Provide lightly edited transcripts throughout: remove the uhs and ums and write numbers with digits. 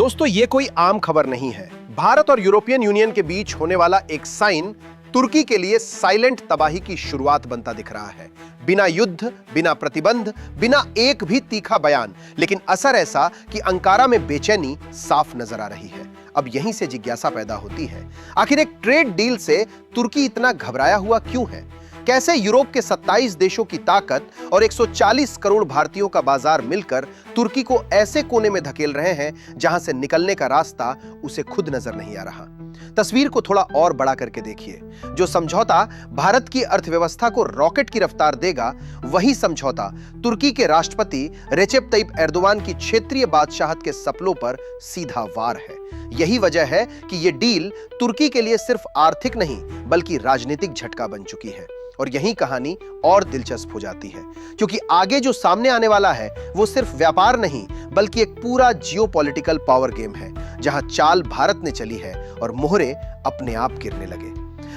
दोस्तों, ये कोई आम खबर नहीं है। भारत और यूरोपियन यूनियन के बीच होने वाला एक साइन तुर्की के लिए साइलेंट तबाही की शुरुआत बनता दिख रहा है। बिना युद्ध, बिना प्रतिबंध, बिना एक भी तीखा बयान, लेकिन असर ऐसा कि अंकारा में बेचैनी साफ नजर आ रही है। अब यहीं से जिज्ञासा पैदा होती है, आखिर एक ट्रेड डील से तुर्की इतना घबराया हुआ क्यों है? कैसे यूरोप के 27 देशों की ताकत और 140 करोड़ भारतीयों का बाजार मिलकर तुर्की को ऐसे कोने में धकेल रहे हैं जहां से निकलने का रास्ता उसे खुद नजर नहीं आ रहा। तस्वीर को थोड़ा और बड़ा करके देखिए। जो समझौता भारत की अर्थव्यवस्था को रॉकेट की रफ्तार देगा, वही समझौता तुर्की के राष्ट्रपति रेसेप तय्यिप एर्दोगान की क्षेत्रीय बादशाहत के सपनों पर सीधा वार है। यही वजह है कि यह डील तुर्की के लिए सिर्फ आर्थिक नहीं बल्कि राजनीतिक झटका बन चुकी है। और यही कहानी और दिलचस्प हो जाती है, क्योंकि आगे जो सामने आने वाला है वो सिर्फ व्यापार नहीं बल्कि एक पूरा जियोपॉलिटिकल पावर गेम है, जहां चाल भारत ने चली है और मोहरे अपने आप गिरने लगे।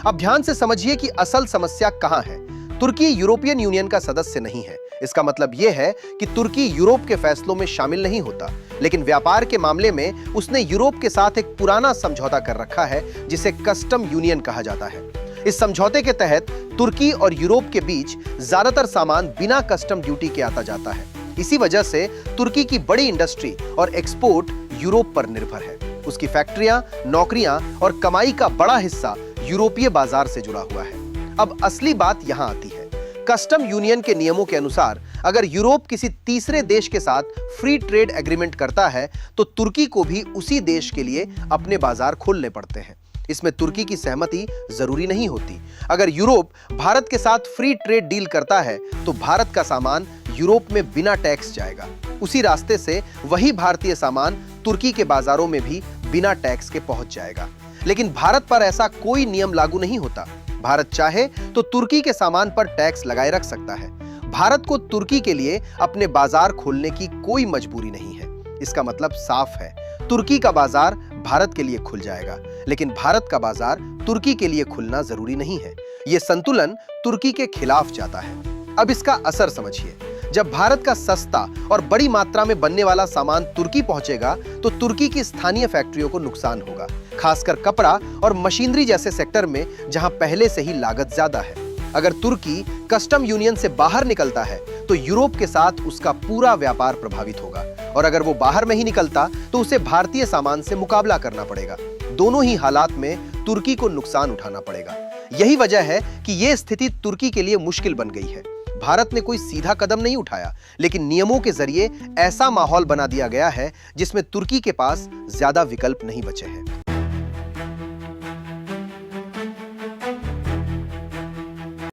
अब ध्यान से समझिए कि असल समस्या कहां है। तुर्की यूरोपियन यूनियन का सदस्य नहीं है। इसका मतलब यह है कि तुर्की यूरोप के फैसलों में शामिल नहीं होता, लेकिन व्यापार के मामले में उसने यूरोप के साथ एक पुराना समझौता कर रखा है जिसे कस्टम यूनियन कहा जाता है। इस समझौते के तहत तुर्की और यूरोप के बीच ज्यादातर सामान बिना कस्टम ड्यूटी के आता जाता है। इसी वजह से तुर्की की बड़ी इंडस्ट्री और एक्सपोर्ट यूरोप पर निर्भर है। उसकी फैक्ट्रियां, नौकरियां और कमाई का बड़ा हिस्सा यूरोपीय बाजार से जुड़ा हुआ है। अब असली बात यहां आती है। कस्टम यूनियन के नियमों के अनुसार अगर यूरोप किसी तीसरे देश के साथ फ्री ट्रेड एग्रीमेंट करता है तो तुर्की को भी उसी देश के लिए अपने बाजार खोलने पड़ते हैं। इसमें तुर्की की सहमति जरूरी नहीं होती। अगर यूरोप भारत के साथ फ्री ट्रेड डील करता है तो भारत का सामान यूरोप में बिना टैक्स जाएगा। उसी रास्ते से वही भारतीय सामान तुर्की के बाजारों में भी बिना टैक्स के पहुंच जाएगा। लेकिन भारत पर ऐसा कोई नियम लागू नहीं होता। भारत चाहे तो तुर्की के सामान पर टैक्स लगाए रख सकता है। भारत को तुर्की के लिए अपने बाजार खोलने की कोई मजबूरी नहीं है। इसका मतलब साफ है, तुर्की का बाजार भारत के लिए खुल जाएगा, लेकिन भारत का बाजार तुर्की के लिए खुलना जरूरी नहीं है। यह संतुलन तुर्की के खिलाफ जाता है। अब इसका असर समझिए। जब भारत का सस्ता और बड़ी मात्रा में बनने वाला सामान तुर्की पहुंचेगा तो तुर्की की स्थानीय फैक्ट्रियों को नुकसान होगा, खासकर कपड़ा और मशीनरी जैसे सेक्टर में जहां पहले से ही लागत ज्यादा है। अगर तुर्की कस्टम यूनियन से बाहर निकलता है तो यूरोप के साथ उसका पूरा व्यापार प्रभावित होगा, और अगर वो बाहर नहीं निकलता तो उसे भारतीय सामान से मुकाबला करना पड़ेगा। दोनों ही हालात में तुर्की को नुकसान उठाना पड़ेगा। यही वजह है कि यह स्थिति तुर्की के लिए मुश्किल बन गई है। भारत ने कोई सीधा कदम नहीं उठाया, लेकिन नियमों के जरिए ऐसा माहौल बना दिया गया है जिसमें तुर्की के पास ज्यादा विकल्प नहीं बचे हैं।